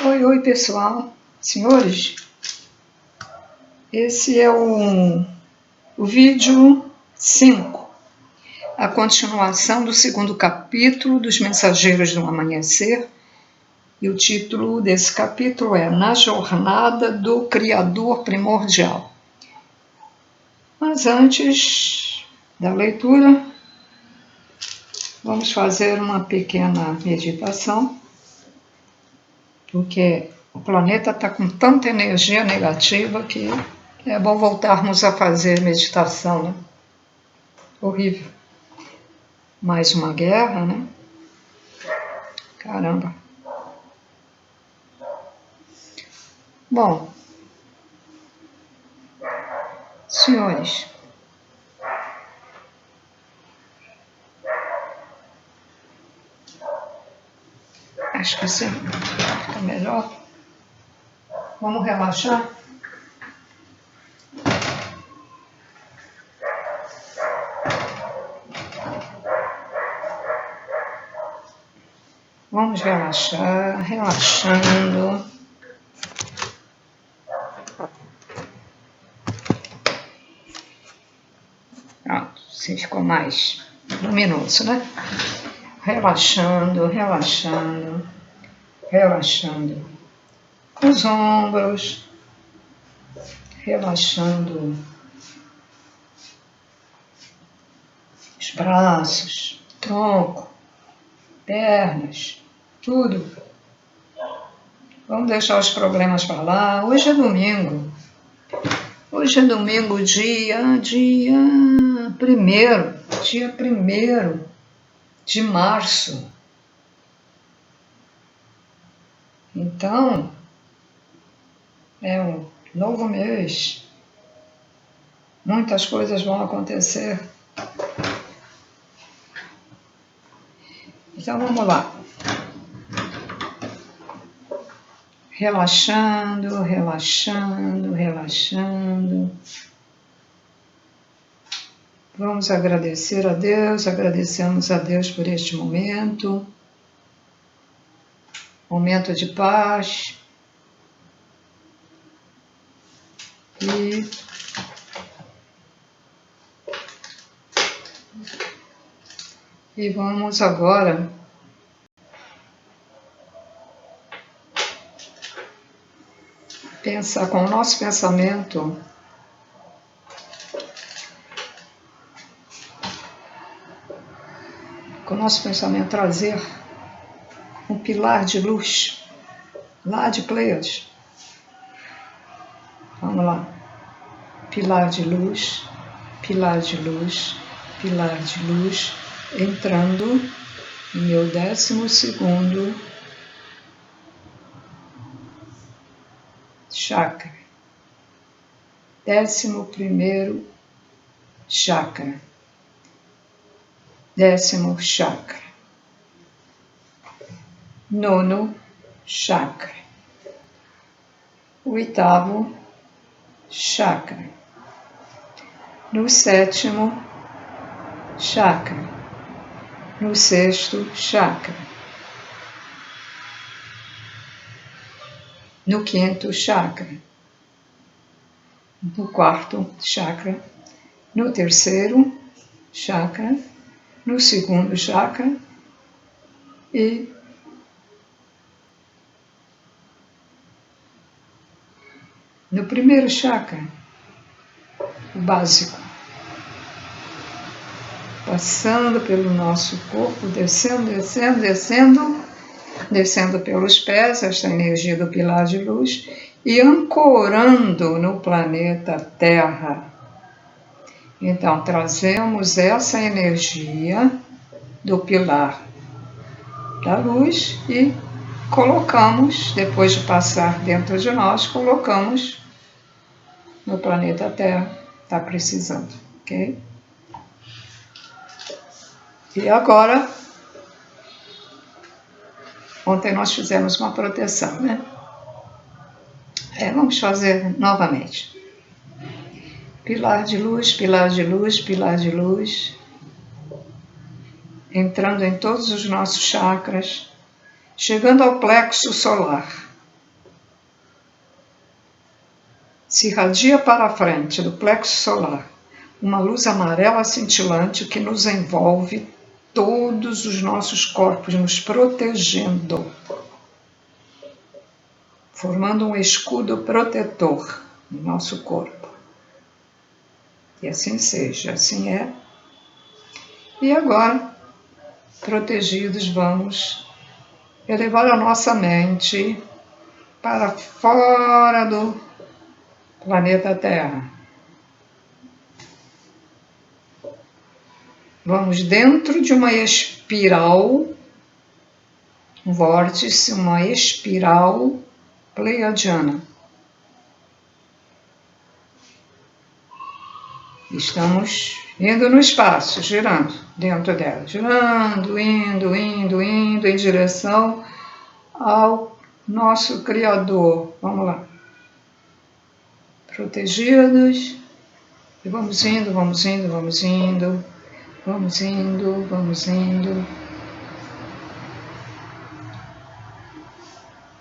Oi pessoal, senhores, esse é o vídeo 5, a continuação do segundo capítulo dos Mensageiros do Amanhecer, e o título desse capítulo é Na Jornada do Criador Primordial. Mas antes da leitura, vamos fazer uma pequena meditação, porque o planeta está com tanta energia negativa que é bom voltarmos a fazer meditação, né? Horrível. Mais uma guerra, né? Caramba. Bom, senhores, acho que sim, fica melhor. Vamos relaxar? Vamos relaxar, relaxando. Pronto, assim ficou mais luminoso, né? Relaxando, relaxando, relaxando os ombros, relaxando os braços, tronco, pernas, tudo. Vamos deixar os problemas para lá. Hoje é domingo. Hoje é domingo, dia 1º de março. Então, é um novo mês. Muitas coisas vão acontecer. Então, vamos lá. Relaxando, relaxando, relaxando. Vamos agradecer a Deus, agradecemos a Deus por este momento. Momento de paz. E vamos agora pensar com o nosso pensamento trazer um pilar de luz lá de Pleiades. Vamos lá. Pilar de luz, pilar de luz, pilar de luz, entrando no meu 12º chakra. 11º chakra. 10º chakra. 9º chakra. 8º chakra. No 7º chakra. No 6º chakra. No 5º chakra. No 4º chakra. No 3º chakra. No 2º chakra e no 1º chakra, o básico, passando pelo nosso corpo, descendo, descendo, descendo, descendo pelos pés, esta energia do pilar de luz, e ancorando no planeta Terra. Então, trazemos essa energia do pilar da luz e colocamos, depois de passar dentro de nós, colocamos no planeta Terra. Está precisando, ok? E agora, ontem nós fizemos uma proteção, né? Vamos fazer novamente. Pilar de luz, pilar de luz, pilar de luz, entrando em todos os nossos chakras, chegando ao plexo solar. se irradia para a frente do plexo solar uma luz amarela cintilante que nos envolve todos os nossos corpos, nos protegendo, formando um escudo protetor no nosso corpo. E assim seja, assim é. E agora, protegidos, vamos elevar a nossa mente para fora do planeta Terra. Vamos dentro de uma espiral, um vórtice, uma espiral pleiadiana. Estamos indo no espaço, girando dentro dela, girando, indo em direção ao nosso Criador. Vamos lá. Protegidos, e vamos indo.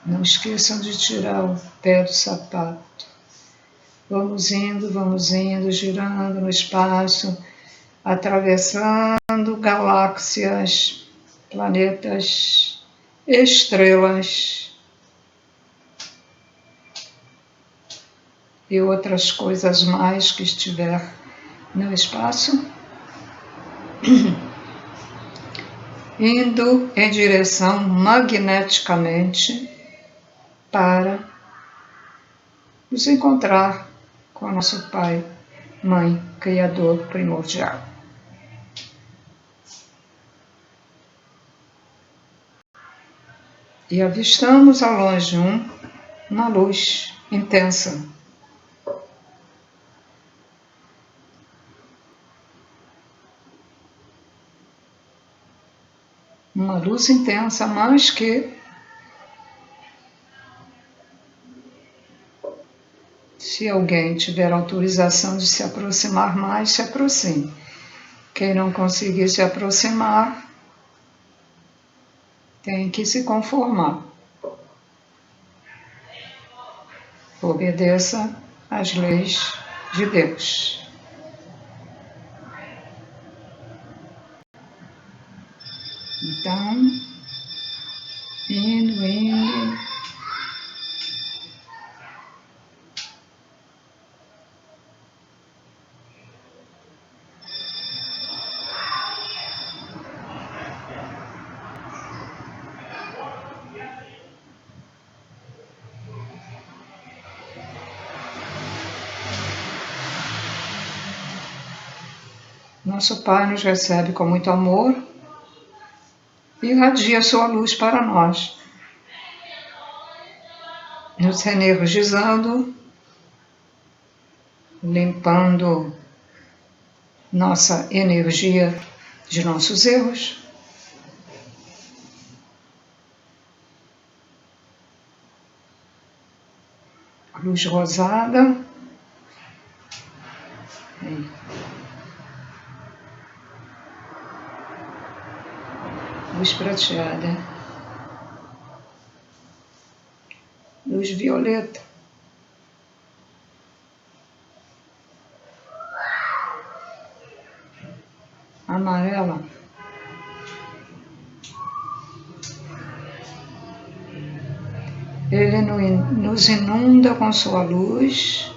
Não esqueçam de tirar o pé do sapato. Vamos indo, girando no espaço, atravessando galáxias, planetas, estrelas e outras coisas mais que estiver no espaço, indo em direção magneticamente para nos encontrar com o nosso Pai, Mãe, Criador primordial. E avistamos ao longe uma luz intensa. Uma luz intensa, mas que, se alguém tiver autorização de se aproximar mais, se aproxime. Quem não conseguir se aproximar, tem que se conformar. Obedeça às leis de Deus. Então, indo. Nosso Pai nos recebe com muito amor e irradia sua luz para nós, nos reenergizando, limpando nossa energia de nossos erros, luz rosada, luz prateada, luz violeta, amarela, Ele nos inunda com sua luz,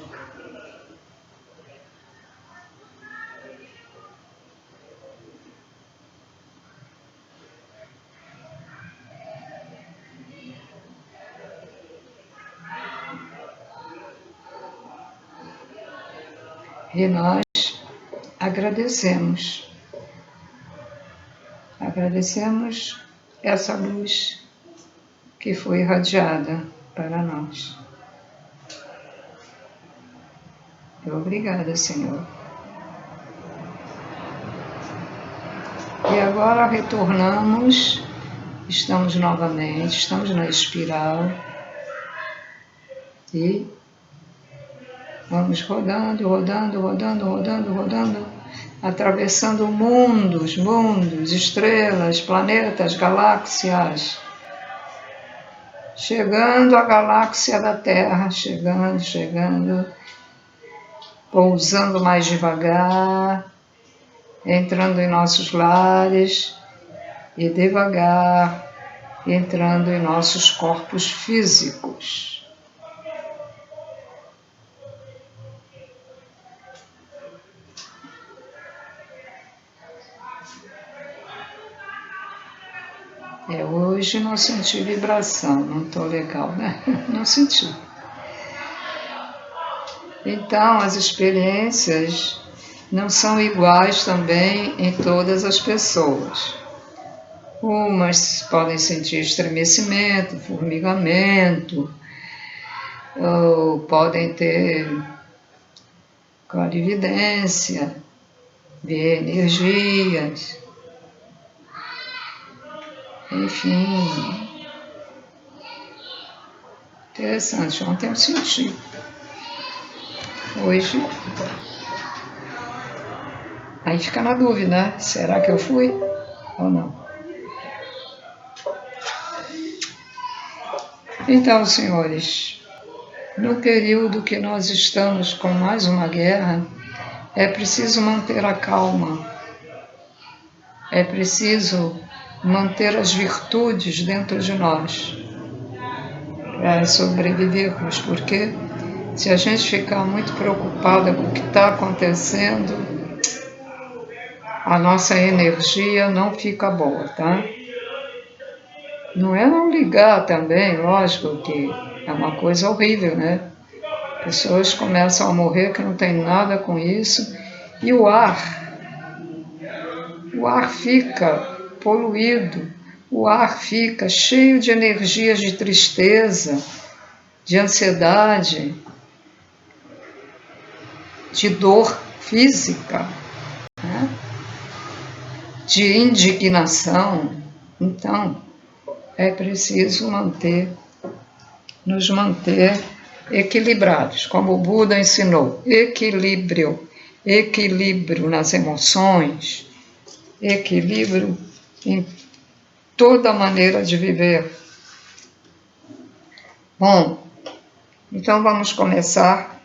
e nós agradecemos essa luz que foi irradiada para nós. Obrigada, Senhor. E agora retornamos, estamos na espiral e vamos rodando, atravessando mundos, estrelas, planetas, galáxias. chegando à galáxia da Terra, chegando, pousando mais devagar, entrando em nossos lares e devagar entrando em nossos corpos físicos. Hoje não senti vibração, não estou legal, né? Não senti. Então, as experiências não são iguais também em todas as pessoas. Umas podem sentir estremecimento, formigamento, ou podem ter clarividência, ver energias. Enfim, interessante. Ontem eu senti. Hoje, aí fica na dúvida, né? Será que eu fui ou não? Então, senhores, no período que nós estamos com mais uma guerra, é preciso manter a calma. É preciso manter as virtudes dentro de nós para sobrevivermos, porque se a gente ficar muito preocupada com o que está acontecendo, a nossa energia não fica boa, tá? Não é não ligar também, lógico que é uma coisa horrível, né? Pessoas começam a morrer que não tem nada com isso, e o ar fica poluído, o ar fica cheio de energias de tristeza, de ansiedade, de dor física, né? De indignação. Então, é preciso nos manter equilibrados, como o Buda ensinou, equilíbrio nas emoções, equilíbrio em toda maneira de viver. Bom, então vamos começar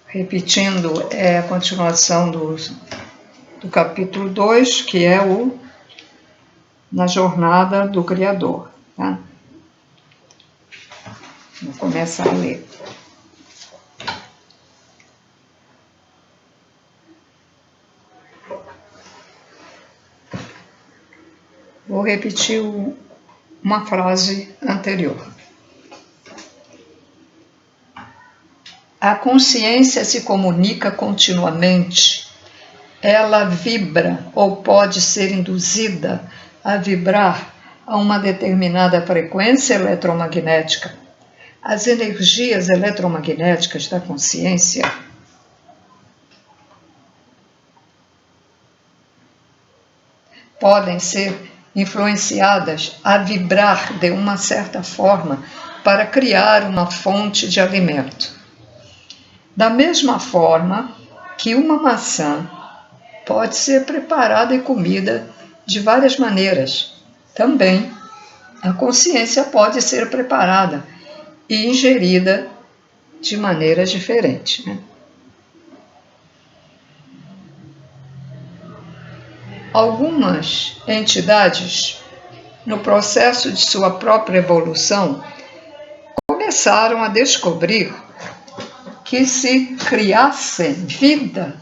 repetindo a continuação do capítulo 2, que é Na Jornada do Criador. Tá? Vou começar a ler. Vou repetir uma frase anterior. A consciência se comunica continuamente. Ela vibra ou pode ser induzida a vibrar a uma determinada frequência eletromagnética. As energias eletromagnéticas da consciência podem ser influenciadas a vibrar de uma certa forma para criar uma fonte de alimento. Da mesma forma que uma maçã pode ser preparada e comida de várias maneiras, também a consciência pode ser preparada e ingerida de maneiras diferentes, né? Algumas entidades, no processo de sua própria evolução, começaram a descobrir que se criasse vida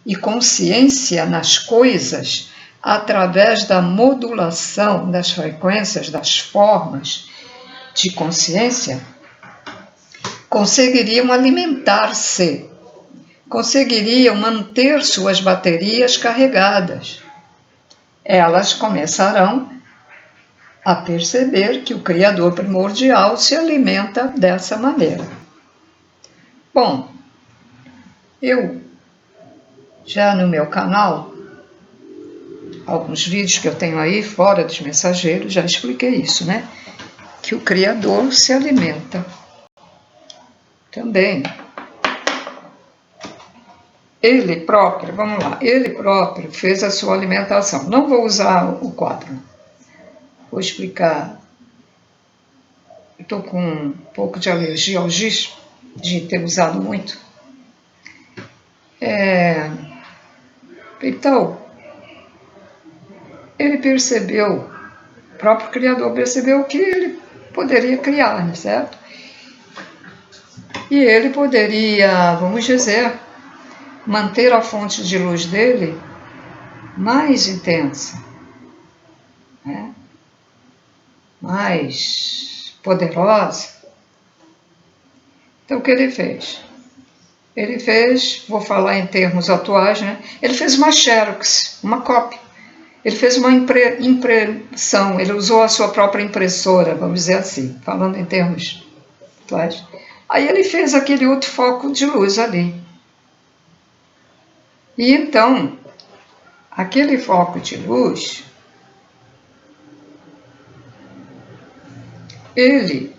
e consciência nas coisas através da modulação das frequências das formas de consciência, conseguiriam alimentar-se, conseguiriam manter suas baterias carregadas. Elas começarão a perceber que o Criador primordial se alimenta dessa maneira. Bom, eu já no meu canal, alguns vídeos que eu tenho aí fora dos mensageiros, já expliquei isso, né? Que o Criador se alimenta também. Ele próprio, vamos lá, ele próprio fez a sua alimentação. Não vou usar o quadro, vou explicar estou com um pouco de alergia ao giz, de ter usado muito. Então, ele percebeu, o próprio Criador percebeu que ele poderia criar, certo? E ele poderia, vamos dizer, manter a fonte de luz dele mais intensa, né? Mais poderosa. Então, o que ele fez? Ele fez, vou falar em termos atuais, né? Ele fez uma xerox, uma cópia. Ele fez uma impressão, ele usou a sua própria impressora, vamos dizer assim, falando em termos atuais. Aí ele fez aquele outro foco de luz ali. E então, aquele foco de luz, ele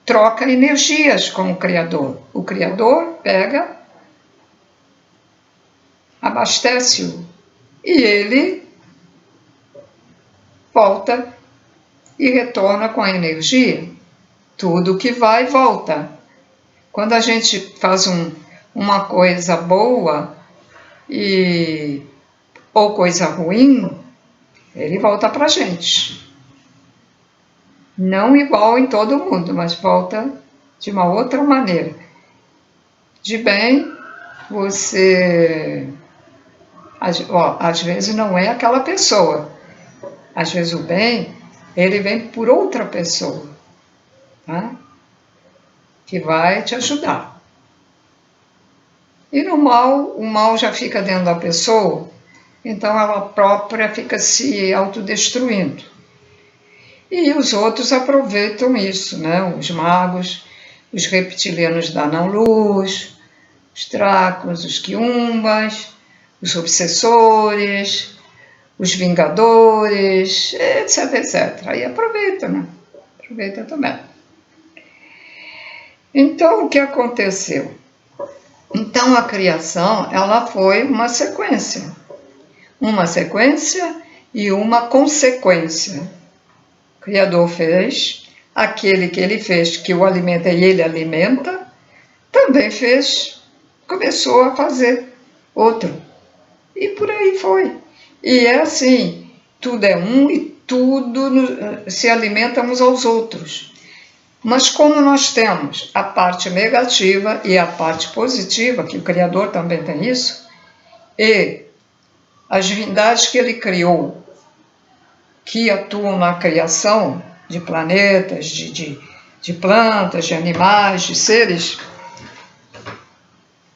troca energias com o Criador. O Criador pega, abastece-o e ele volta e retorna com a energia. Tudo que vai, volta. Quando a gente faz uma coisa boa ou coisa ruim, ele volta para a gente. Não igual em todo mundo, mas volta de uma outra maneira. De bem, você... às vezes não é aquela pessoa. Às vezes o bem, ele vem por outra pessoa, tá? Que vai te ajudar. E no mal, o mal já fica dentro da pessoa, então ela própria fica se autodestruindo. E os outros aproveitam isso, né? Os magos, os reptilianos da não-luz, os dracos, os quiumbas, os obsessores, os vingadores, etc, etc. Aí aproveita, né? Aproveita também. Então, o que aconteceu? Então, a criação, ela foi uma sequência e uma consequência. O Criador fez, aquele que ele fez, que o alimenta e ele alimenta, também fez, começou a fazer outro. E por aí foi. E é assim, tudo é um e tudo se alimenta uns aos outros. Mas como nós temos a parte negativa e a parte positiva, que o Criador também tem isso, e as divindades que ele criou, que atuam na criação de planetas, de plantas, de animais, de seres,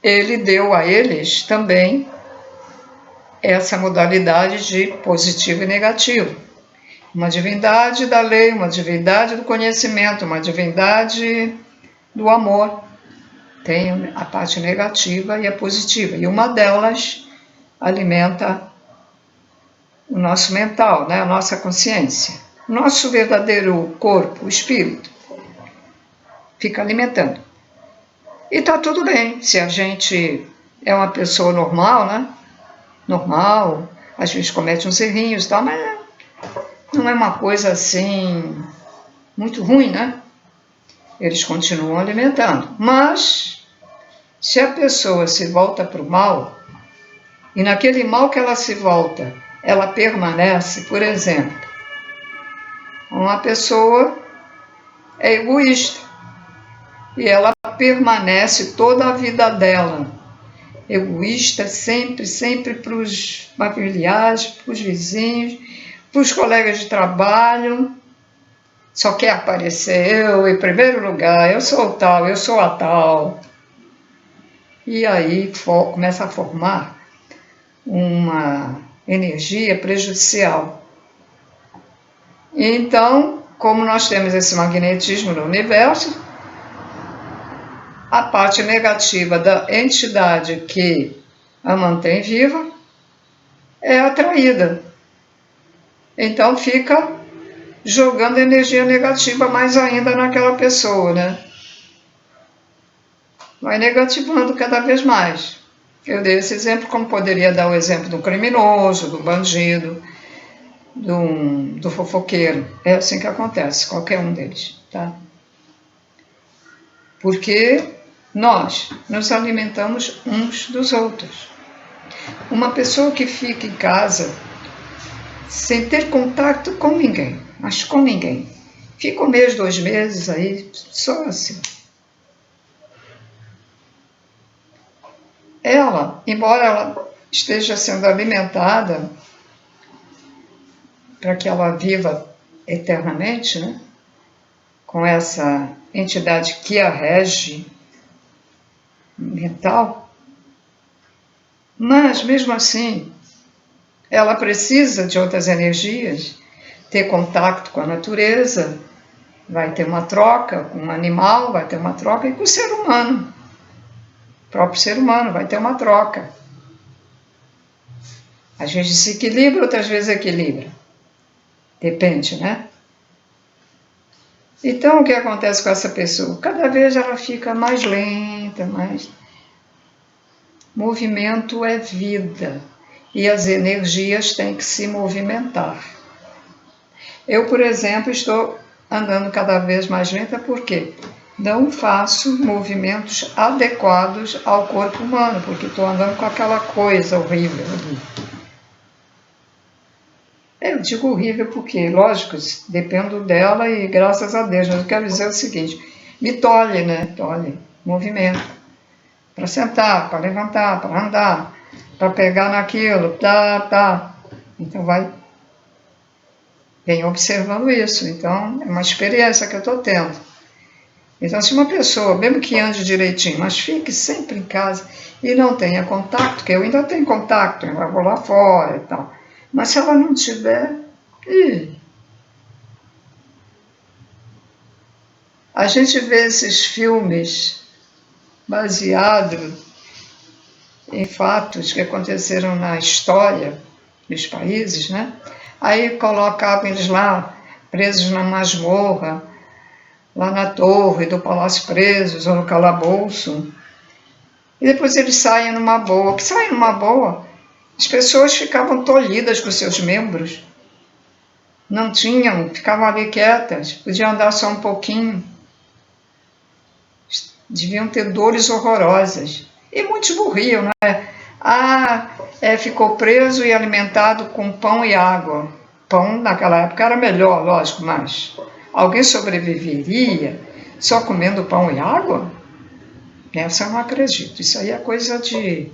ele deu a eles também essa modalidade de positivo e negativo. Uma divindade da lei, uma divindade do conhecimento, uma divindade do amor. Tem a parte negativa e a positiva. E uma delas alimenta o nosso mental, né? A nossa consciência. O nosso verdadeiro corpo, o espírito, fica alimentando. E está tudo bem, se a gente é uma pessoa normal, né? Normal, às vezes comete uns errinhos e tal, mas não é uma coisa assim muito ruim, né? Eles continuam alimentando. Mas, se a pessoa se volta para o mal, e naquele mal que ela se volta, ela permanece, por exemplo, uma pessoa é egoísta, e ela permanece toda a vida dela egoísta, sempre para os familiares, para os vizinhos, para os colegas de trabalho, só quer aparecer eu em primeiro lugar, eu sou o tal, eu sou a tal. E aí começa a formar uma energia prejudicial. Então, como nós temos esse magnetismo no universo, a parte negativa da entidade que a mantém viva é atraída. Então fica jogando energia negativa mais ainda naquela pessoa, né? Vai negativando cada vez mais. Eu dei esse exemplo, como poderia dar o exemplo do criminoso, do bandido, do fofoqueiro. É assim que acontece, qualquer um deles, tá? porque nós nos alimentamos uns dos outros. Uma pessoa que fica em casa sem ter contato com ninguém, mas com ninguém, fica 1 mês, 2 meses aí, só assim. Ela, embora ela esteja sendo alimentada para que ela viva eternamente, né, com essa entidade que a rege mental, mas mesmo assim ela precisa de outras energias, ter contato com a natureza, vai ter uma troca com o animal, vai ter uma troca e com o ser humano. O próprio ser humano vai ter uma troca. Às vezes se equilibra, outras vezes equilibra. Depende, né? Então, o que acontece com essa pessoa? Cada vez ela fica mais lenta, mais... Movimento é vida. E as energias têm que se movimentar. Eu, por exemplo, estou andando cada vez mais lenta porque não faço movimentos adequados ao corpo humano, porque estou andando com aquela coisa horrível ali. Eu digo horrível porque, lógico, dependo dela e graças a Deus, mas eu quero dizer o seguinte, me tolhe, né? Tolhe, movimento. Para sentar, para levantar, para andar, para pegar naquilo, tá. Então vem observando isso. Então, é uma experiência que eu estou tendo. Então, se uma pessoa, mesmo que ande direitinho, mas fique sempre em casa e não tenha contato, que eu ainda tenho contato, eu vou lá fora e tal, mas se ela não tiver, a gente vê esses filmes baseados em fatos que aconteceram na história dos países, né? Aí colocavam eles lá, presos na masmorra, lá na torre do palácio presos, ou no calabouço. E depois eles saem numa boa. Que saem numa boa? As pessoas ficavam tolhidas com seus membros. Não tinham, ficavam ali quietas, podiam andar só um pouquinho. Deviam ter dores horrorosas. E muitos morriam, né? Ficou preso e alimentado com pão e água. Pão naquela época era melhor, lógico, mas alguém sobreviveria só comendo pão e água? Nessa eu não acredito. Isso aí é coisa de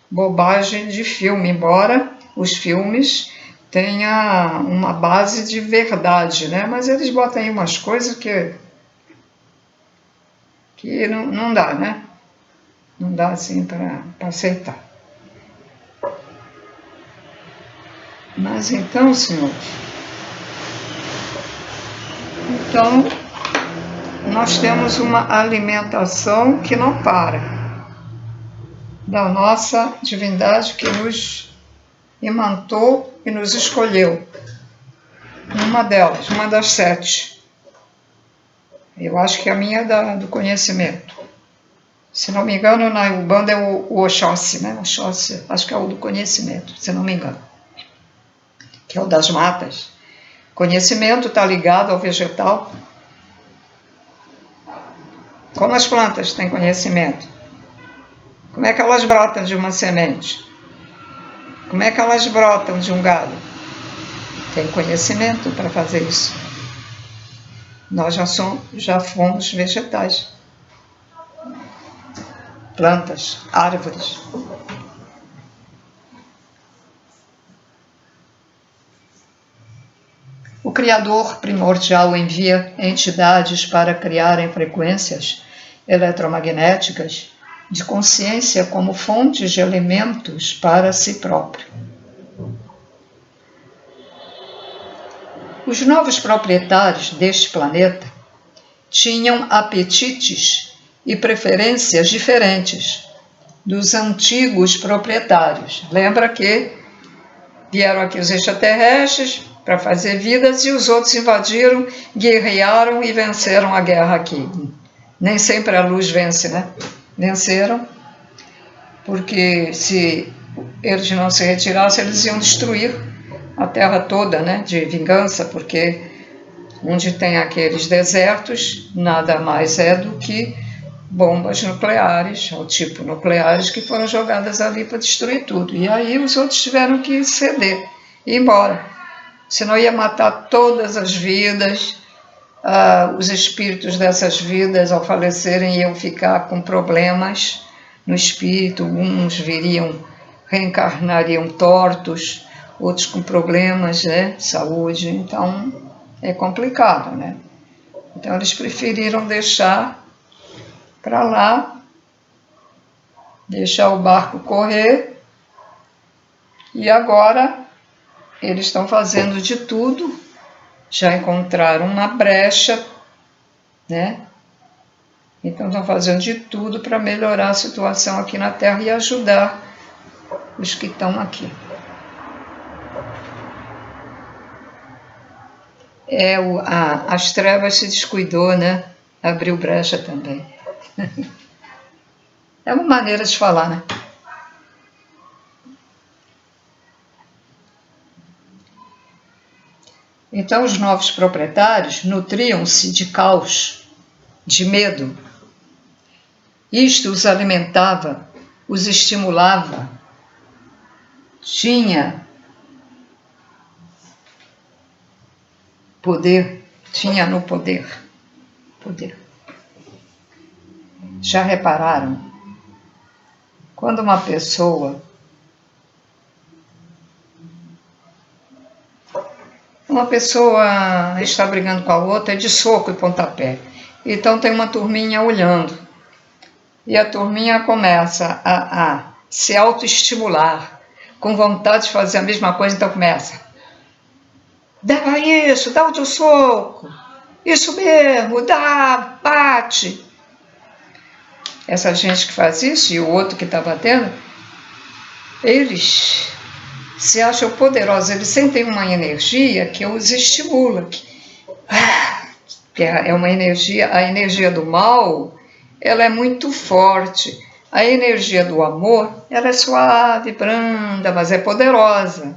bobagem de filme, embora os filmes tenham uma base de verdade, né? Mas eles botam aí umas coisas que não dá, né? Não dá assim para aceitar. Mas então, senhores, nós temos uma alimentação que não para, da nossa divindade que nos imantou e nos escolheu. Uma delas, uma das 7. Eu acho que a minha é do conhecimento. Se não me engano, na Umbanda é o Oxóssi, né? Oxóssi, acho que é o do conhecimento, se não me engano. Que é o das matas. Conhecimento está ligado ao vegetal. Como as plantas têm conhecimento? Como é que elas brotam de uma semente? Como é que elas brotam de um galho? Tem conhecimento para fazer isso. Nós já fomos vegetais. Plantas, árvores. O Criador primordial envia entidades para criarem frequências eletromagnéticas de consciência como fontes de elementos para si próprio. Os novos proprietários deste planeta tinham apetites e preferências diferentes dos antigos proprietários. Lembra que vieram aqui os extraterrestres para fazer vidas e os outros invadiram, guerrearam e venceram a guerra aqui. Nem sempre a luz vence, né? Venceram, porque se eles não se retirassem, eles iam destruir a Terra toda, né? De vingança, porque onde tem aqueles desertos, nada mais é do que bombas nucleares, ao tipo nucleares, que foram jogadas ali para destruir tudo. E aí os outros tiveram que ceder e ir embora. Senão ia matar todas as vidas, os espíritos dessas vidas, ao falecerem, iam ficar com problemas no espírito, uns reencarnariam tortos, outros com problemas, né, de saúde. Então é complicado, né? Então eles preferiram deixar para lá, deixar o barco correr, e agora eles estão fazendo de tudo, já encontraram uma brecha, né? Então estão fazendo de tudo para melhorar a situação aqui na Terra e ajudar os que estão aqui. As trevas se descuidou, né? Abriu brecha também. É uma maneira de falar, né? Então os novos proprietários nutriam-se de caos, de medo. Isto os alimentava, os estimulava, tinha poder, tinha no poder. Já repararam? Quando uma pessoa está brigando com a outra, é de soco e pontapé. Então tem uma turminha olhando. E a turminha começa a se autoestimular, com vontade de fazer a mesma coisa, então começa. Dá isso, dá outro soco. Isso mesmo, dá, bate. Essa gente que faz isso e o outro que está batendo, eles se acham poderosos, eles sentem uma energia que os estimula. Que é uma energia, a energia do mal, ela é muito forte. A energia do amor, ela é suave, branda, mas é poderosa.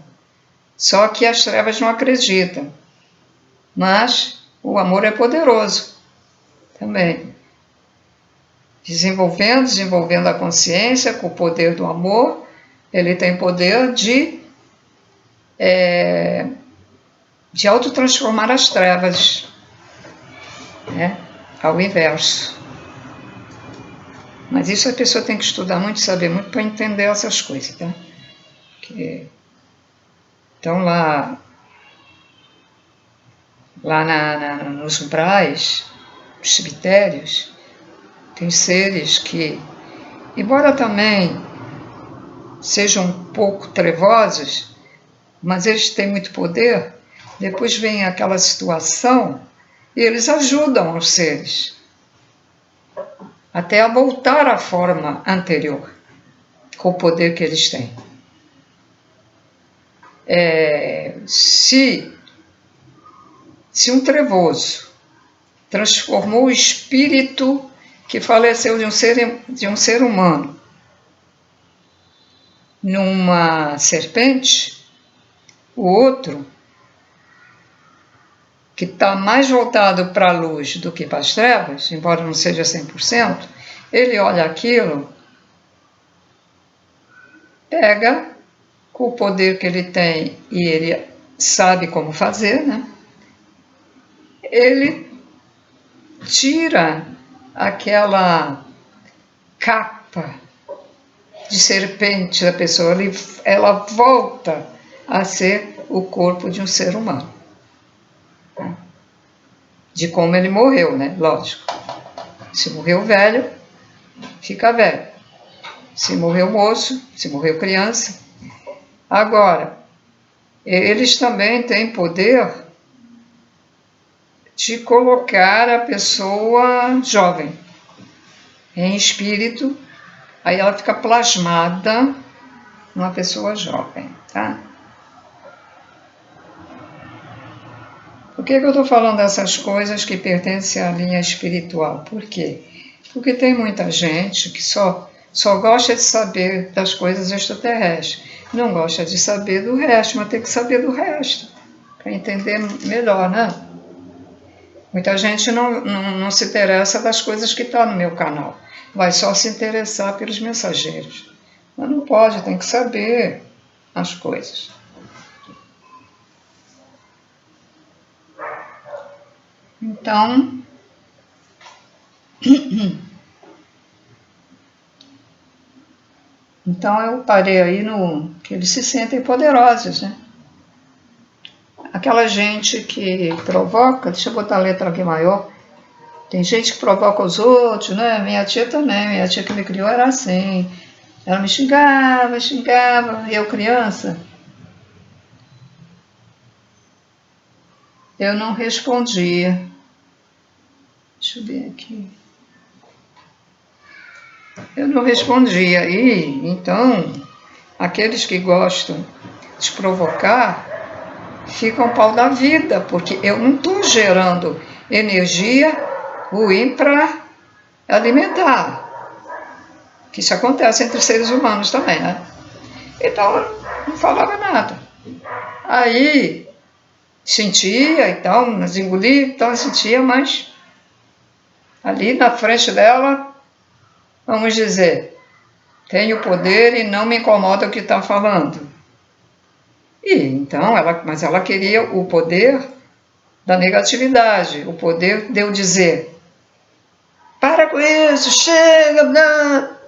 Só que as trevas não acreditam. Mas o amor é poderoso também. Desenvolvendo a consciência com o poder do amor, ele tem poder de autotransformar as trevas, né? Ao inverso. Mas isso a pessoa tem que estudar muito, saber muito para entender essas coisas, tá? Então lá nos umbrais, nos cemitérios, tem seres que, embora também sejam um pouco trevosos, mas eles têm muito poder. Depois vem aquela situação e eles ajudam os seres até a voltar à forma anterior, com o poder que eles têm. Se um trevoso transformou o espírito que faleceu de um ser humano numa serpente, o outro, que está mais voltado para a luz do que para as trevas, embora não seja 100%, ele olha aquilo, pega com o poder que ele tem e ele sabe como fazer, né? Ele tira aquela capa de serpente da pessoa, ela volta a ser o corpo de um ser humano. De como ele morreu, né? Lógico. Se morreu velho, fica velho. Se morreu moço, se morreu criança. Agora, eles também têm poder de colocar a pessoa jovem em espírito, aí ela fica plasmada numa pessoa jovem, tá? Por que eu estou falando dessas coisas que pertencem à linha espiritual? Por quê? Porque tem muita gente que só gosta de saber das coisas extraterrestres, não gosta de saber do resto, mas tem que saber do resto, para entender melhor, né? Muita gente não se interessa das coisas que estão no meu canal. Vai só se interessar pelos mensageiros. Mas não pode, tem que saber as coisas. Então, eu parei aí no que eles se sentem poderosos, né? Aquela gente que provoca, deixa eu botar a letra aqui maior, tem gente que provoca os outros, né? Minha tia também, minha tia que me criou era assim. Ela me xingava, e eu criança, eu não respondia. Deixa eu ver aqui. Eu não respondia. E então, aqueles que gostam de provocar ficam pau da vida, porque eu não estou gerando energia ruim para alimentar. Que isso acontece entre seres humanos também, né? Então, eu não falava nada. Aí, sentia e tal, mas engolia e tal, sentia, mas ali na frente dela, vamos dizer, tenho poder e não me incomoda o que está falando. E então, mas ela queria o poder da negatividade, o poder de eu dizer, para com isso, chega, não.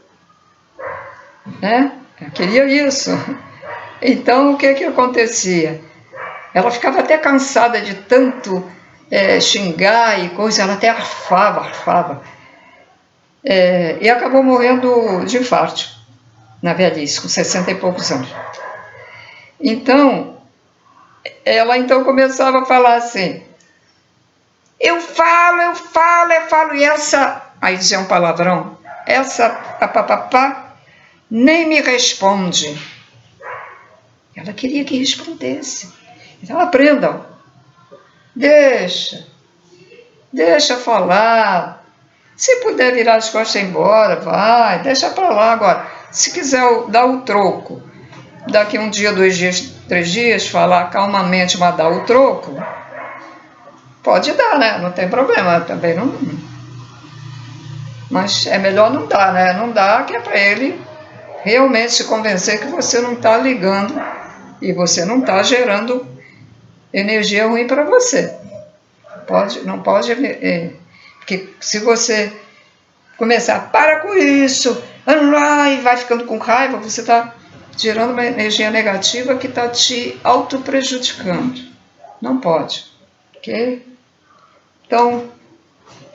Né? Eu queria isso. Então, o que acontecia? Ela ficava até cansada de tanto xingar e coisa, ela até arfava. E acabou morrendo de infarto, na velhice, com 60 e poucos anos. Então, ela começava a falar assim, eu falo, e essa, aí dizia um palavrão, essa papapá nem me responde. Ela queria que respondesse. Então aprendam, deixa falar, se puder virar as costas e ir embora, vai, deixa pra lá. Agora, se quiser dar o troco, daqui um dia, 2 dias, 3 dias, falar calmamente, mas dar o troco, pode dar, né? Não tem problema, também não. Mas é melhor não dar, né? Não dá, que é para ele realmente se convencer que você não está ligando e você não está gerando energia ruim para você. Não pode, porque se você começar, para com isso, e vai ficando com raiva, você está gerando uma energia negativa que está te auto-prejudicando. Não pode, ok? Então,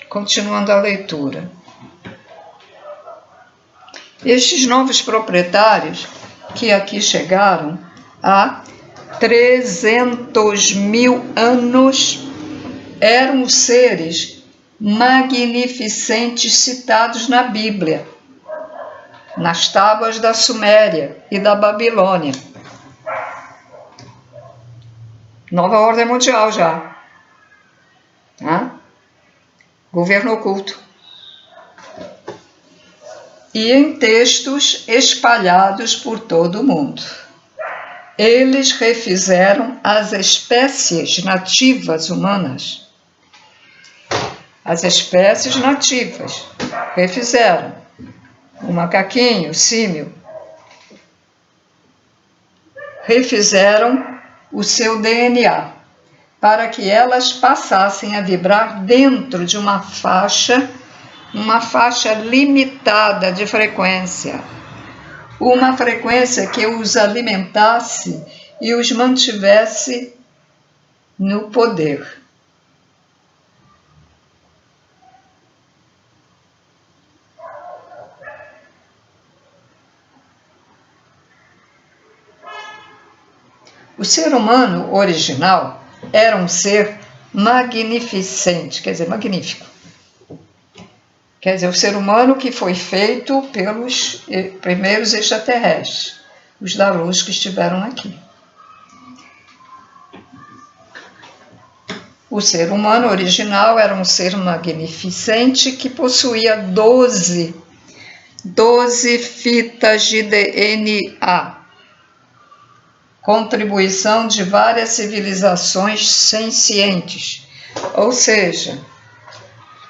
continuando a leitura. Estes novos proprietários que aqui chegaram há 300.000 anos eram os seres magnificentes citados na Bíblia, nas tábuas da Suméria e da Babilônia. Nova ordem mundial já. Governo oculto. E em textos espalhados por todo o mundo. Eles refizeram as espécies nativas humanas. As espécies nativas refizeram. O macaquinho, o símio. Refizeram o seu DNA para que elas passassem a vibrar dentro de uma faixa limitada de frequência. Uma frequência que os alimentasse e os mantivesse no poder. O ser humano original era um ser magnificente, quer dizer, magnífico. Quer dizer, o ser humano que foi feito pelos primeiros extraterrestres, os da luz que estiveram aqui. O ser humano original era um ser magnificente que possuía 12 fitas de DNA, contribuição de várias civilizações sencientes, Ou seja,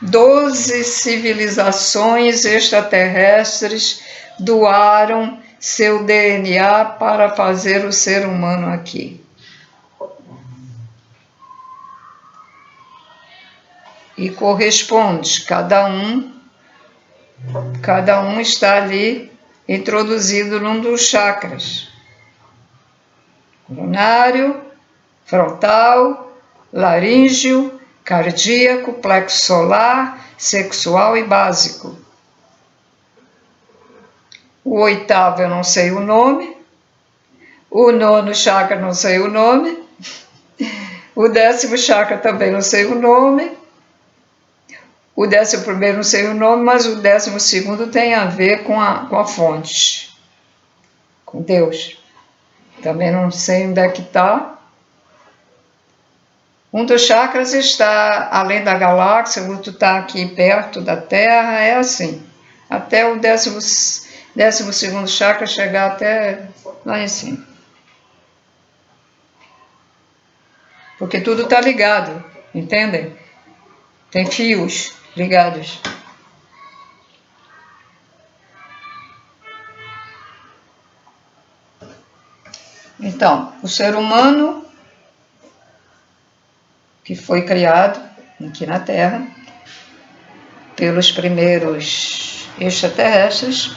12 civilizações extraterrestres doaram seu DNA para fazer o ser humano aqui. E corresponde, cada um está ali introduzido num dos chakras. Coronário, frontal, laríngeo, cardíaco, plexo solar, sexual e básico. O 8º eu não sei o nome, o 9º chakra não sei o nome, o 10º chakra também não sei o nome, o 11º não sei o nome, mas o 12º tem a ver com a fonte, com Deus. Também não sei onde é que está. Um dos chakras está além da galáxia, o outro está aqui perto da Terra, é assim. Até o 12º chakra chegar até lá em cima. Porque tudo está ligado, entendem? Tem fios ligados. Então, o ser humano que foi criado aqui na Terra pelos primeiros extraterrestres,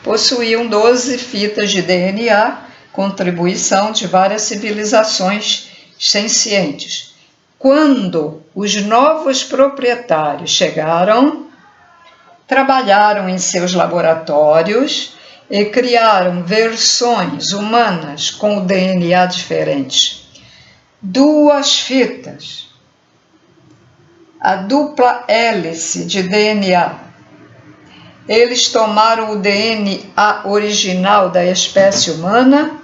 possuíam 12 fitas de DNA, contribuição de várias civilizações sencientes. Quando os novos proprietários chegaram, trabalharam em seus laboratórios e criaram versões humanas com o DNA diferente. 2 fitas. A dupla hélice de DNA. Eles tomaram o DNA original da espécie humana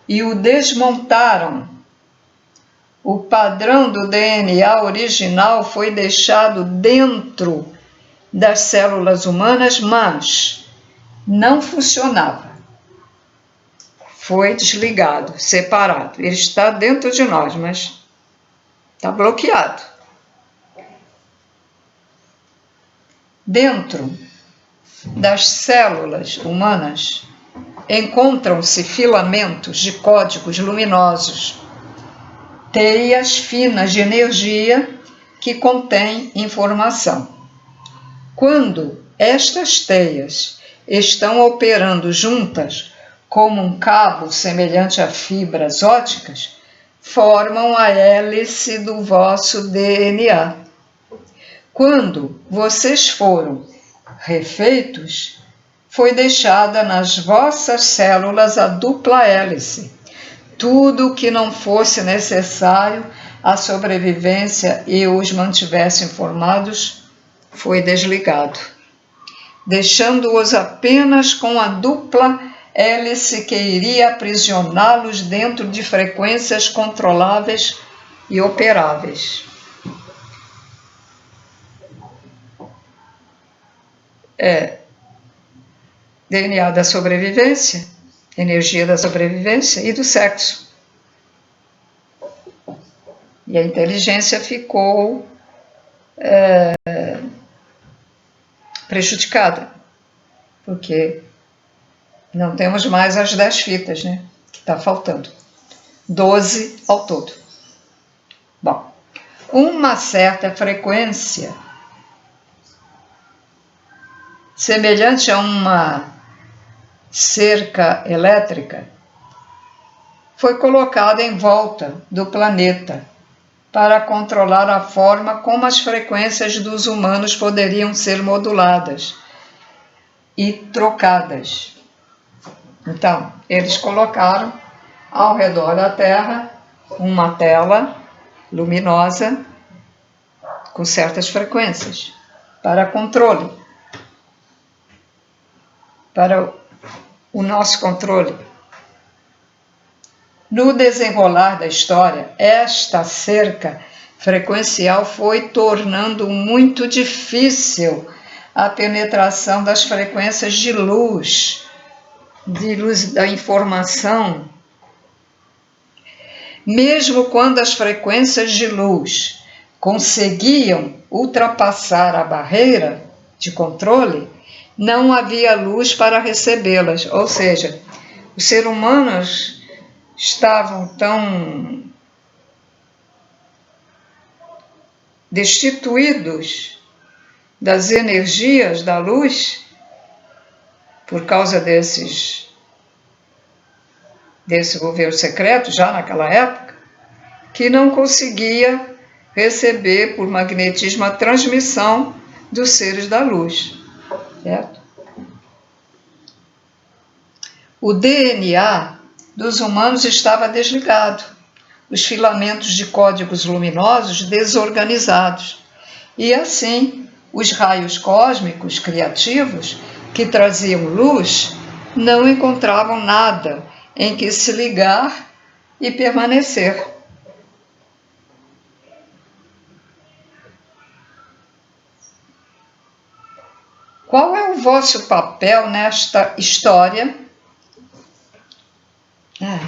e o desmontaram. O padrão do DNA original foi deixado dentro das células humanas, mas não funcionava. Foi desligado, separado. Ele está dentro de nós, mas está bloqueado. Dentro das células humanas encontram-se filamentos de códigos luminosos, teias finas de energia que contêm informação. Quando estas teias estão operando juntas, como um cabo semelhante a fibras ópticas, formam a hélice do vosso DNA. Quando vocês foram refeitos, foi deixada nas vossas células a dupla hélice. Tudo que não fosse necessário à sobrevivência e os mantivesse informados foi desligado, deixando-os apenas com a dupla hélice que iria aprisioná-los dentro de frequências controláveis e operáveis. DNA da sobrevivência, energia da sobrevivência e do sexo. E a inteligência ficou prejudicada, porque não temos mais as 10 fitas, né? Que está faltando. 12 ao todo. Bom, uma certa frequência semelhante a uma cerca elétrica foi colocada em volta do planeta para controlar a forma como as frequências dos humanos poderiam ser moduladas e trocadas. Então, eles colocaram ao redor da Terra uma tela luminosa com certas frequências para controle, para o nosso controle. No desenrolar da história, esta cerca frequencial foi tornando muito difícil a penetração das frequências de luz da informação. Mesmo quando as frequências de luz conseguiam ultrapassar a barreira de controle, não havia luz para recebê-las. Ou seja, os seres humanos estavam tão destituídos das energias da luz por causa desse governo secreto, já naquela época, que não conseguia receber por magnetismo a transmissão dos seres da luz, certo? O DNA dos humanos estava desligado, os filamentos de códigos luminosos desorganizados, e assim os raios cósmicos criativos que traziam luz não encontravam nada em que se ligar e permanecer. Qual é o vosso papel nesta história?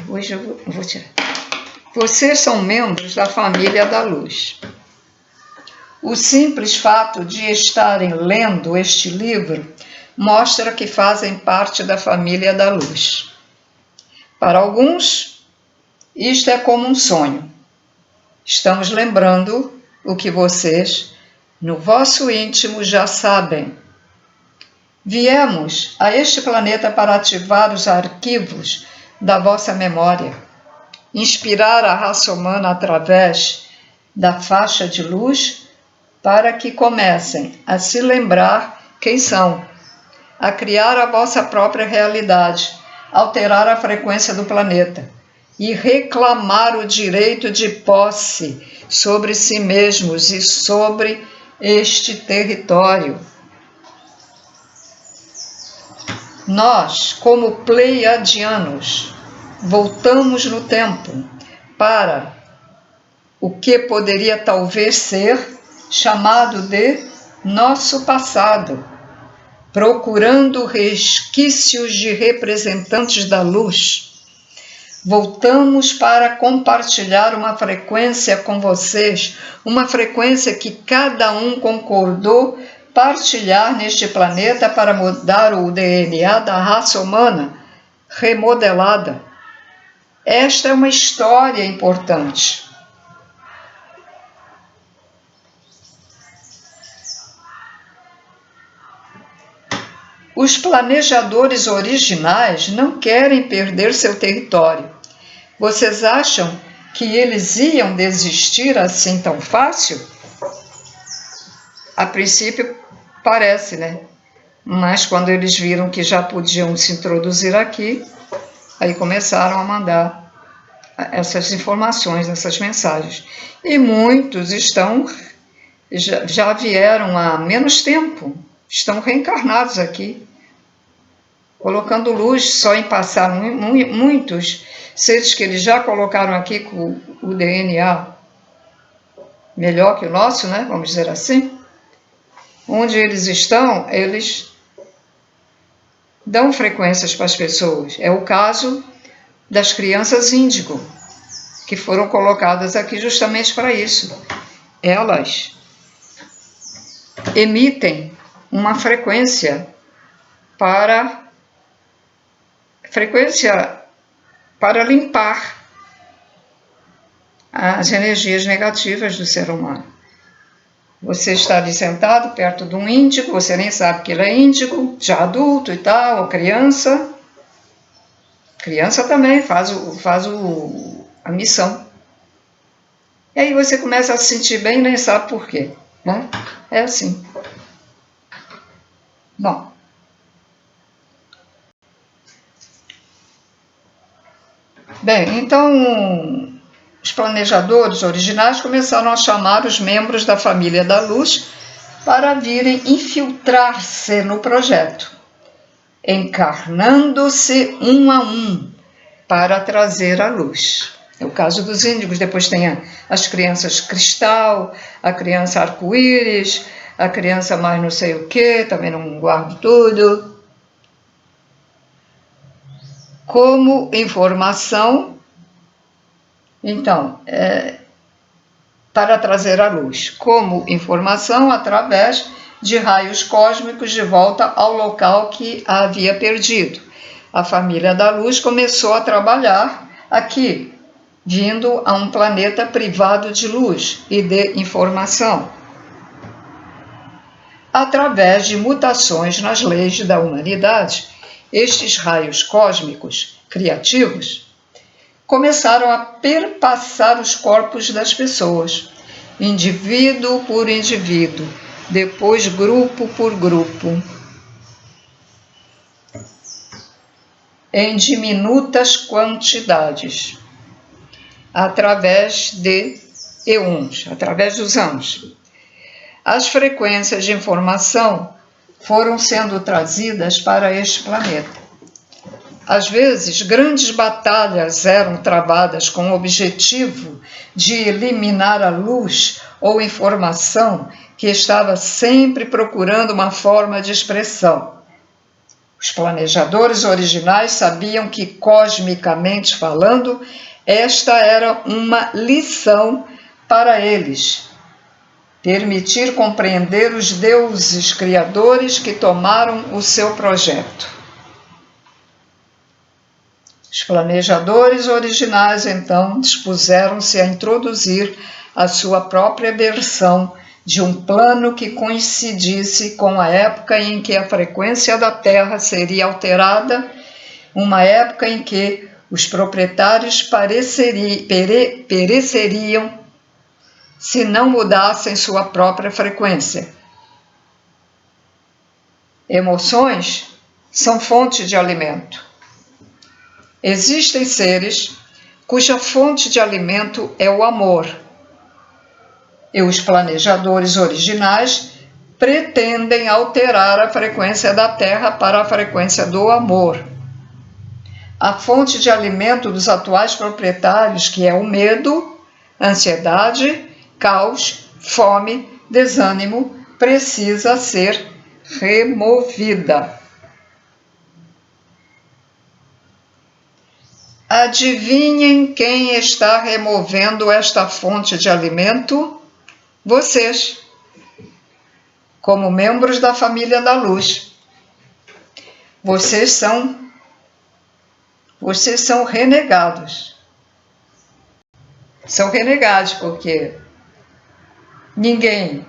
Hoje eu vou tirar. Vocês são membros da família da luz. O simples fato de estarem lendo este livro mostra que fazem parte da família da luz. Para alguns, isto é como um sonho. Estamos lembrando o que vocês, no vosso íntimo, já sabem. Viemos a este planeta para ativar os arquivos da vossa memória, inspirar a raça humana através da faixa de luz para que comecem a se lembrar quem são, a criar a vossa própria realidade, alterar a frequência do planeta e reclamar o direito de posse sobre si mesmos e sobre este território. Nós, como pleiadianos, voltamos no tempo para o que poderia talvez ser chamado de nosso passado, procurando resquícios de representantes da luz. Voltamos para compartilhar uma frequência com vocês, uma frequência que cada um concordou partilhar neste planeta para mudar o DNA da raça humana remodelada. Esta é uma história importante. Os planejadores originais não querem perder seu território. Vocês acham que eles iam desistir assim tão fácil? A princípio parece, né? Mas quando eles viram que já podiam se introduzir aqui, aí começaram a mandar essas informações, essas mensagens. E muitos já vieram há menos tempo, estão reencarnados aqui, colocando luz só em passar. Muitos seres que eles já colocaram aqui com o DNA melhor que o nosso, né? Vamos dizer assim. Onde eles estão, eles dão frequências para as pessoas. É o caso das crianças índigo, que foram colocadas aqui justamente para isso. Elas emitem uma frequência para limpar as energias negativas do ser humano. Você está ali sentado perto de um índigo, você nem sabe que ele é índigo, já adulto e tal, ou criança. Criança também faz a missão. E aí você começa a se sentir bem e nem sabe por quê, né? É assim. Bom. Bem, então os planejadores originais começaram a chamar os membros da família da luz para virem infiltrar-se no projeto, encarnando-se um a um para trazer a luz. É o caso dos índigos. Depois tem as crianças cristal, a criança arco-íris, a criança mais não sei o que, também não guardo tudo. Como informação, então, para trazer a luz, como informação através de raios cósmicos de volta ao local que a havia perdido. A família da luz começou a trabalhar aqui, vindo a um planeta privado de luz e de informação. Através de mutações nas leis da humanidade, estes raios cósmicos criativos começaram a perpassar os corpos das pessoas, indivíduo por indivíduo, depois grupo por grupo, em diminutas quantidades, através de eons, através dos anos. As frequências de informação foram sendo trazidas para este planeta. Às vezes, grandes batalhas eram travadas com o objetivo de eliminar a luz ou informação que estava sempre procurando uma forma de expressão. Os planejadores originais sabiam que, cosmicamente falando, esta era uma lição para eles. Permitir compreender os deuses criadores que tomaram o seu projeto. Os planejadores originais, então, dispuseram-se a introduzir a sua própria versão de um plano que coincidisse com a época em que a frequência da Terra seria alterada, uma época em que os proprietários pereceriam se não mudassem sua própria frequência. Emoções são fonte de alimento. Existem seres cuja fonte de alimento é o amor. E os planejadores originais pretendem alterar a frequência da Terra para a frequência do amor. A fonte de alimento dos atuais proprietários, que é o medo, ansiedade, caos, fome, desânimo, precisa ser removida. Adivinhem quem está removendo esta fonte de alimento? Vocês, como membros da família da luz. Vocês são renegados. São renegados porque ninguém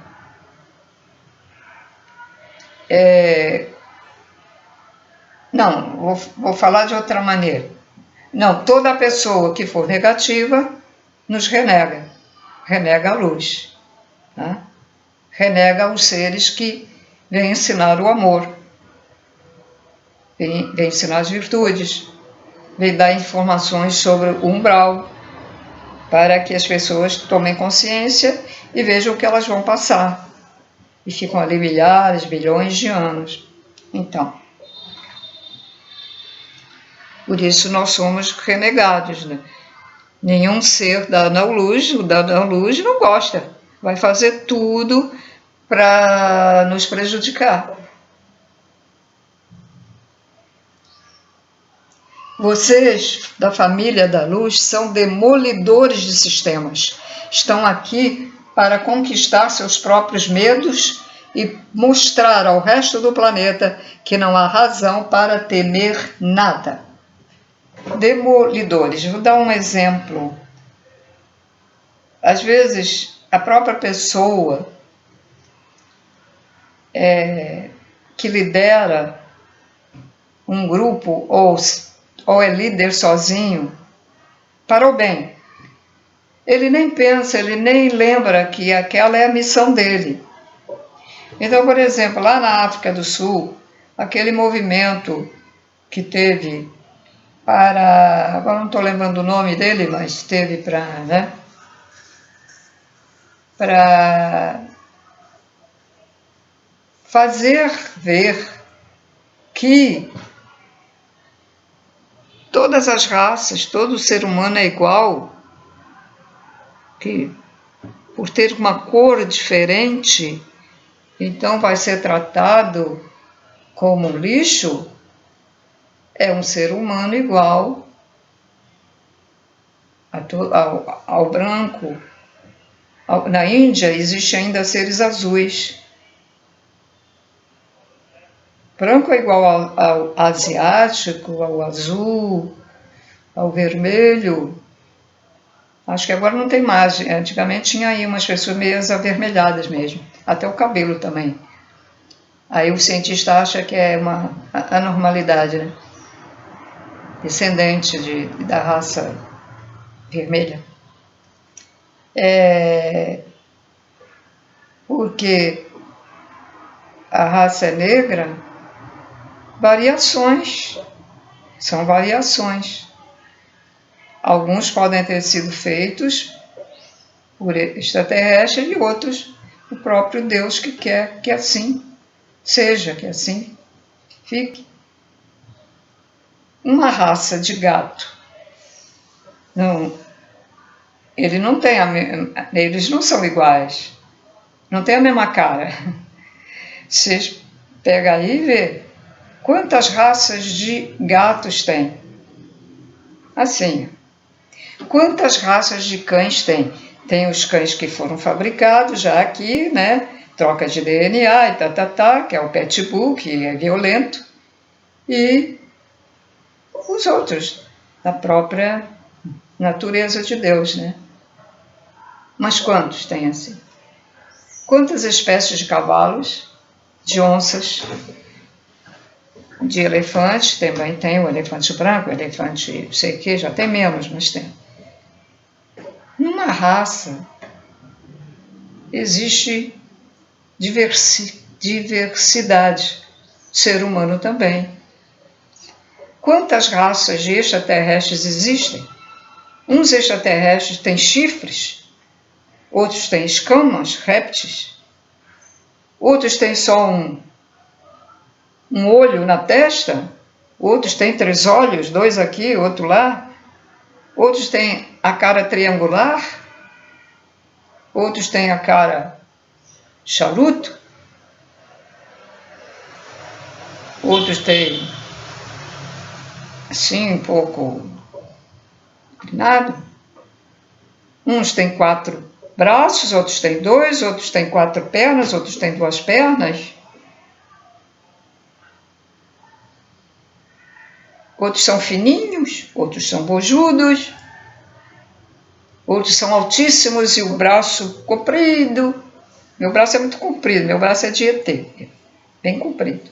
não, vou falar de outra maneira. Não, toda pessoa que for negativa nos renega a luz, tá? Renega os seres que vêm ensinar o amor, vêm ensinar as virtudes, vêm dar informações sobre o umbral, para que as pessoas tomem consciência e vejam o que elas vão passar. E ficam ali milhares, bilhões de anos. Então, por isso nós somos renegados, né? Nenhum ser da não-luz, o da não-luz não gosta. Vai fazer tudo para nos prejudicar. Vocês, da família da luz, são demolidores de sistemas. Estão aqui para conquistar seus próprios medos e mostrar ao resto do planeta que não há razão para temer nada. Demolidores. Vou dar um exemplo. Às vezes, a própria pessoa que lidera um grupo ou é líder sozinho, para o bem. Ele nem pensa, ele nem lembra que aquela é a missão dele. Então, por exemplo, lá na África do Sul, aquele movimento que teve para, agora não estou lembrando o nome dele, mas teve para fazer ver que todas as raças, todo ser humano é igual, que por ter uma cor diferente, então vai ser tratado como lixo. É um ser humano igual ao branco, Na Índia existem ainda seres azuis. Branco é igual ao asiático, ao azul, ao vermelho. Acho que agora não tem mais. Antigamente tinha aí umas pessoas meio avermelhadas mesmo. Até o cabelo também. Aí o cientista acha que é uma anormalidade, né? Descendente da raça vermelha. Porque a raça é negra, são variações. Alguns podem ter sido feitos por extraterrestres e outros o próprio Deus que quer que assim seja, que assim fique. Uma raça de gato, eles não são iguais, não tem a mesma cara. Vocês pegam aí e vê quantas raças de gatos tem. Assim, quantas raças de cães tem? Tem os cães que foram fabricados já aqui, né? Troca de DNA e que é o pitbull, que é violento, e os outros, da própria natureza de Deus, né? Mas quantos tem assim? Quantas espécies de cavalos, de onças, de elefantes, também tem o elefante branco, o elefante não sei o que, já tem menos, mas tem. Numa raça existe diversidade, ser humano também. Quantas raças de extraterrestres existem? Uns extraterrestres têm chifres, outros têm escamas, répteis, outros têm só um olho na testa, outros têm 3 olhos, 2 aqui, outro lá, outros têm a cara triangular, outros têm a cara charuto, outros têm assim um pouco inclinado, uns têm 4 braços, outros têm 2, outros têm 4 pernas, outros têm 2 pernas, outros são fininhos, outros são bojudos, outros são altíssimos e o braço comprido. Meu braço é muito comprido, meu braço é de ET, bem comprido.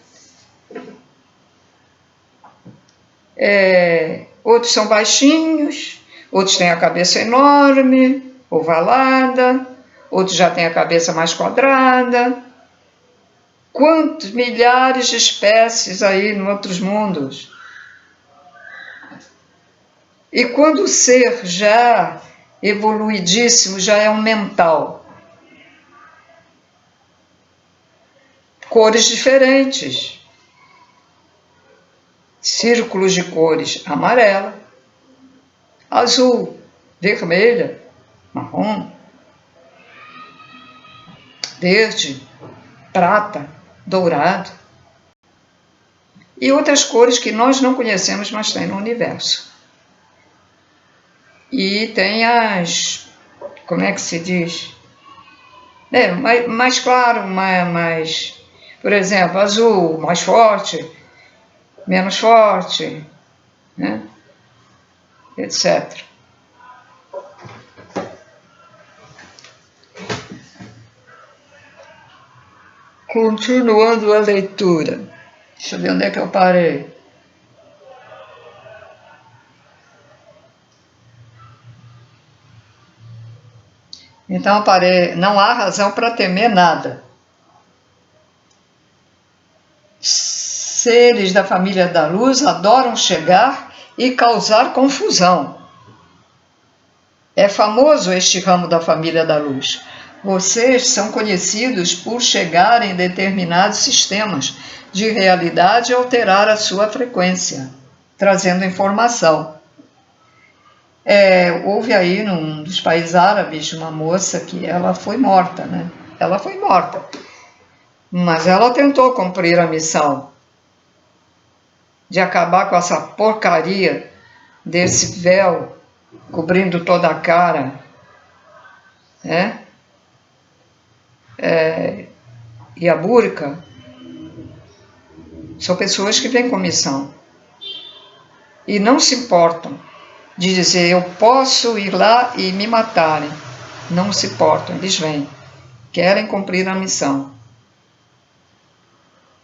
Outros são baixinhos, outros têm a cabeça enorme, ovalada, outros já têm a cabeça mais quadrada. Quantos milhares de espécies aí em outros mundos? E quando o ser já evoluidíssimo, já é um mental, cores diferentes, círculos de cores amarela, azul, vermelha, marrom, verde, prata, dourado e outras cores que nós não conhecemos, mas tem no universo. E tem como é que se diz? Mais claro, mais, por exemplo, azul, mais forte, menos forte, né? Etc. Continuando a leitura. Deixa eu ver onde é que eu parei. Então eu parei. Não há razão para temer nada. Seres da família da luz adoram chegar e causar confusão. É famoso este ramo da família da luz. Vocês são conhecidos por chegar em determinados sistemas de realidade e alterar a sua frequência, trazendo informação. Houve aí num dos países árabes uma moça que ela foi morta, né? Ela foi morta, mas ela tentou cumprir a missão de acabar com essa porcaria desse véu cobrindo toda a cara, né? e a Búrica são pessoas que vêm com missão e não se importam de dizer eu posso ir lá e me matarem. Não se importam, eles vêm, querem cumprir a missão.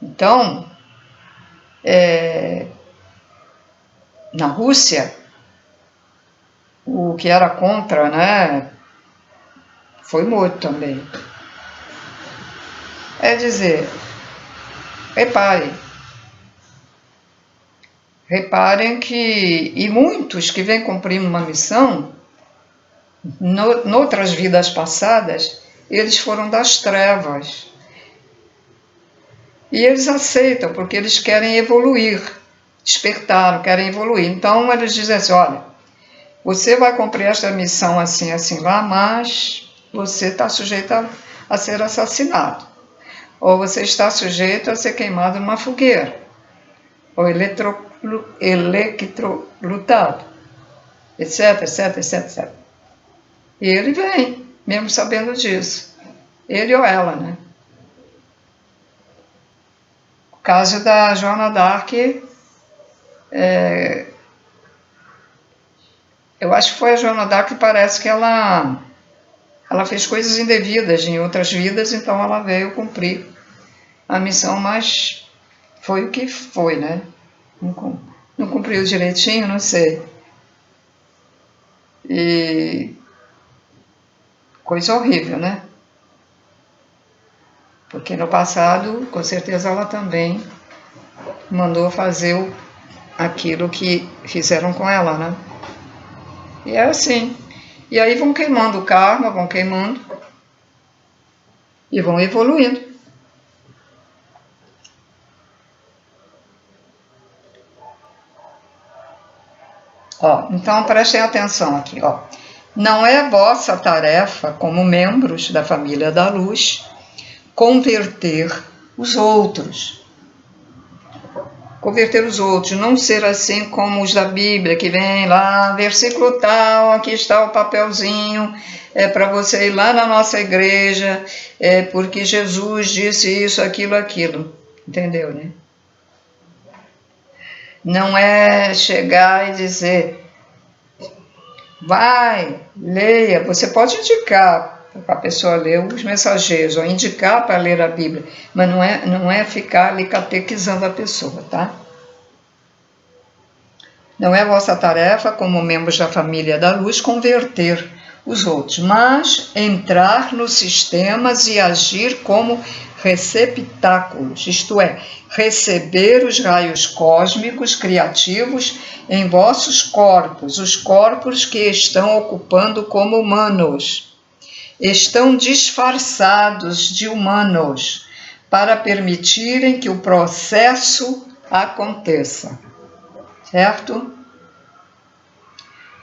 Então, na Rússia, o que era contra, né, foi morto também. É dizer, reparem que, e muitos que vêm cumprindo uma missão, noutras vidas passadas, eles foram das trevas. E eles aceitam, porque eles querem evoluir, despertaram, querem evoluir. Então eles dizem assim, olha, você vai cumprir esta missão assim, assim lá, mas você está sujeito a ser assassinado. Ou você está sujeito a ser queimado numa fogueira. Ou eletrolutado. Etc, etc, etc, etc. E ele vem, mesmo sabendo disso. Ele ou ela, né? O caso da Joana d'Arc, eu acho que foi a Joana d'Arc que parece que ela fez coisas indevidas em outras vidas, então ela veio cumprir a missão, mas foi o que foi, né? Não cumpriu direitinho, não sei. E coisa horrível, né? Porque no passado, com certeza, ela também mandou fazer aquilo que fizeram com ela, né? E é assim. E aí vão queimando o karma, vão queimando e vão evoluindo. Ó, então prestem atenção aqui, ó. Não é vossa tarefa, como membros da família da luz, converter os outros. Converter os outros, não ser assim como os da Bíblia, que vem lá, versículo tal, aqui está o papelzinho, para você ir lá na nossa igreja, porque Jesus disse isso, aquilo, entendeu, né? Não é chegar e dizer, vai, leia, você pode indicar para a pessoa ler os mensageiros, ou indicar para ler a Bíblia, mas não é ficar ali catequizando a pessoa, tá? Não é vossa tarefa, como membros da família da luz, converter os outros, mas entrar nos sistemas e agir como receptáculos, isto é, receber os raios cósmicos criativos em vossos corpos, os corpos que estão ocupando como humanos. Estão disfarçados de humanos para permitirem que o processo aconteça. Certo?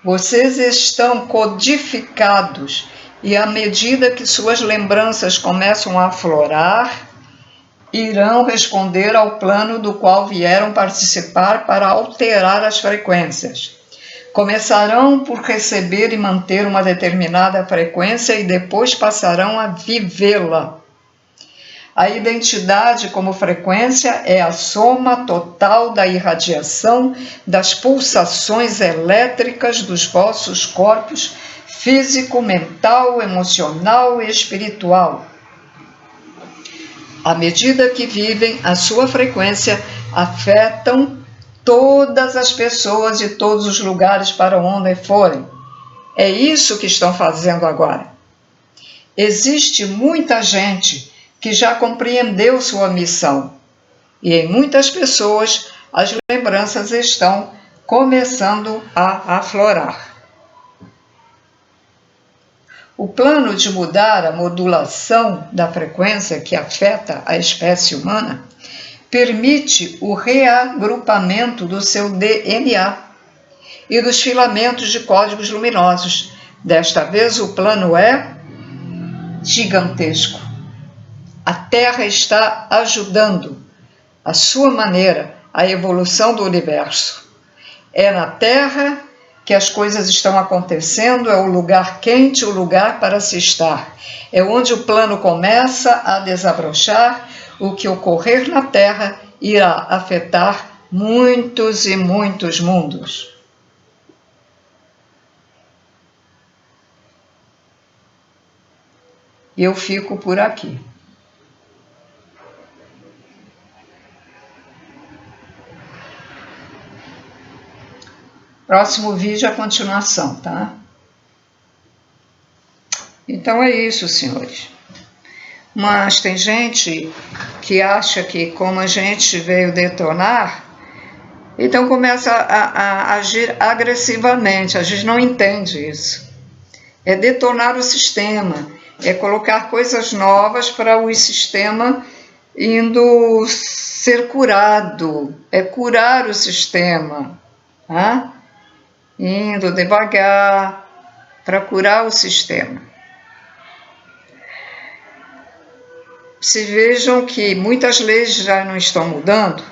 Vocês estão codificados e à medida que suas lembranças começam a aflorar, irão responder ao plano do qual vieram participar para alterar as frequências. Começarão por receber e manter uma determinada frequência e depois passarão a vivê-la. A identidade como frequência é a soma total da irradiação das pulsações elétricas dos vossos corpos físico, mental, emocional e espiritual. À medida que vivem, a sua frequência afetam todas as pessoas de todos os lugares para onde forem. É isso que estão fazendo agora. Existe muita gente que já compreendeu sua missão. E em muitas pessoas, as lembranças estão começando a aflorar. O plano de mudar a modulação da frequência que afeta a espécie humana permite o reagrupamento do seu DNA e dos filamentos de códigos luminosos. Desta vez, o plano é gigantesco. A Terra está ajudando, à sua maneira, a evolução do universo. É na Terra que as coisas estão acontecendo, é o lugar quente, o lugar para se estar. É onde o plano começa a desabrochar, o que ocorrer na Terra irá afetar muitos e muitos mundos. Eu fico por aqui. Próximo vídeo é a continuação, tá? Então é isso, senhores. Mas tem gente que acha que como a gente veio detonar, então começa a agir agressivamente. A gente não entende isso. É detonar o sistema, é colocar coisas novas para o sistema indo ser curado, é curar o sistema, tá? Indo devagar para curar o sistema. Se vejam que muitas leis já não estão mudando,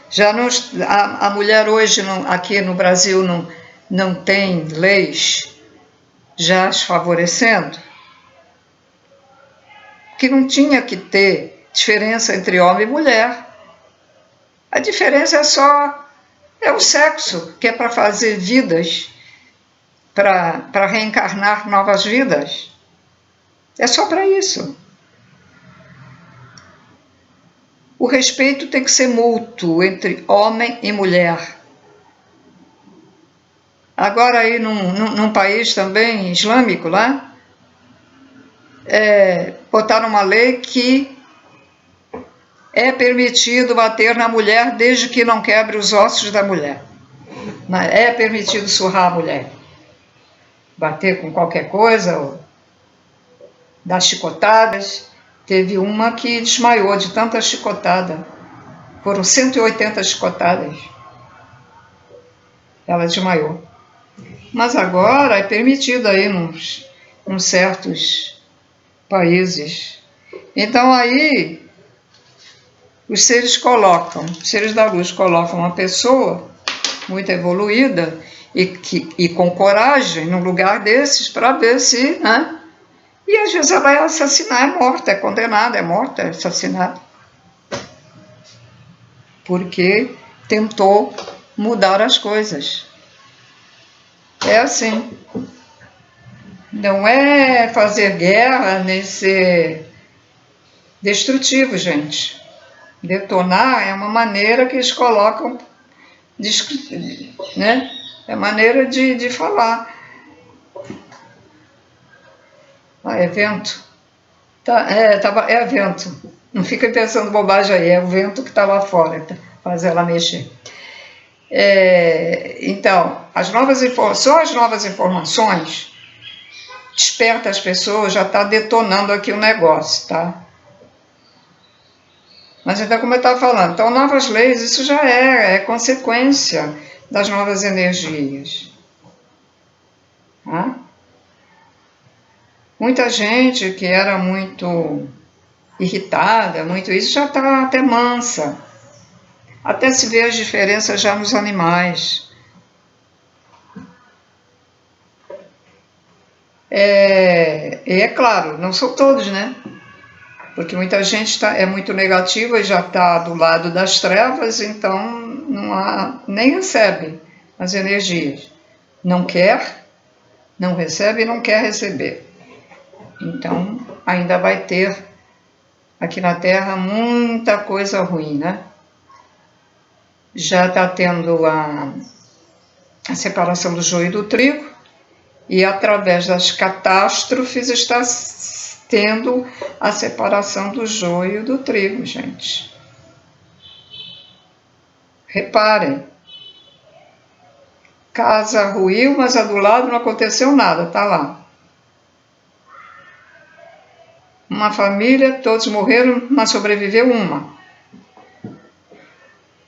já não, a mulher hoje não, aqui no Brasil não tem leis já as favorecendo, que não tinha que ter diferença entre homem e mulher. A diferença é o sexo, que é para fazer vidas, para reencarnar novas vidas. É só para isso. O respeito tem que ser mútuo entre homem e mulher. Agora aí num país também islâmico lá, botaram uma lei que é permitido bater na mulher desde que não quebre os ossos da mulher. É permitido surrar a mulher. Bater com qualquer coisa, ou dar chicotadas. Teve uma que desmaiou de tanta chicotada. Foram 180 chicotadas. Ela desmaiou. Mas agora é permitido aí nos certos países. Então aí os seres da luz colocam uma pessoa muito evoluída e com coragem num lugar desses para ver se, né? E às vezes ela é assassinada, é morta, é condenada, é morta, é assassinada. Porque tentou mudar as coisas. É assim. Não é fazer guerra nem ser destrutivo, gente. Detonar é uma maneira que eles colocam, né? É maneira de falar. É vento. É vento. Não fica pensando bobagem aí, é o vento que está lá fora, faz ela mexer. Então, só as novas informações desperta as pessoas, já está detonando aqui o negócio, tá? Mas então, como eu estava falando, então novas leis, isso já é consequência das novas energias. Tá? Muita gente que era muito irritada, muito isso, já está até mansa. Até se vê as diferenças já nos animais. E é claro, não são todos, né? Porque muita gente é muito negativa e já está do lado das trevas, então nem recebe as energias. Não quer, não recebe e não quer receber. Então, ainda vai ter aqui na Terra muita coisa ruim, né? Já está tendo a separação do joio e do trigo, e através das catástrofes está tendo a separação do joio e do trigo, gente. Reparem, casa ruiu, mas a do lado não aconteceu nada, tá lá. Uma família, todos morreram, mas sobreviveu uma.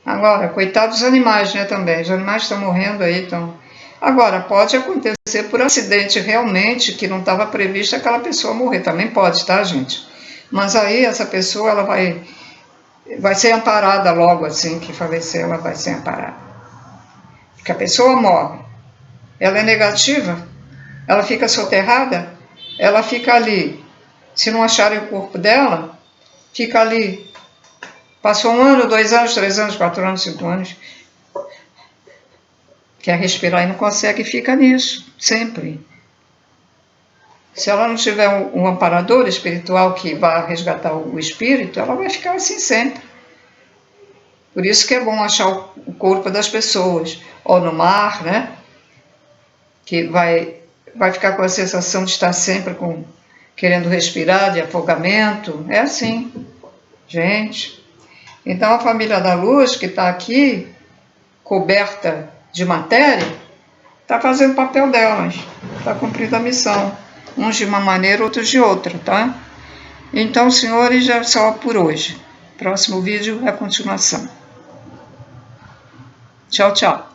Agora, coitados dos animais, né, também. Os animais estão morrendo aí, estão... Agora, pode acontecer por acidente realmente, que não estava previsto aquela pessoa morrer. Também pode, tá, gente? Mas aí, essa pessoa, ela vai ser amparada logo assim que falecer, ela vai ser amparada. Porque a pessoa morre. ela é negativa, ela fica soterrada, ela fica ali. Se não acharem o corpo dela, fica ali. Passou 1 ano, 2 anos, 3 anos, 4 anos, 5 anos. Quer respirar e não consegue, fica nisso, sempre. Se ela não tiver um amparador espiritual que vá resgatar o espírito, ela vai ficar assim sempre. Por isso que é bom achar o corpo das pessoas, ou no mar, né? Que vai ficar com a sensação de estar sempre querendo respirar, de afogamento. É assim, gente. Então a família da luz, que está aqui, coberta de matéria, está fazendo o papel delas, está cumprindo a missão. Uns de uma maneira, outros de outra, tá? Então, senhores, já é só por hoje. Próximo vídeo é a continuação. Tchau, tchau.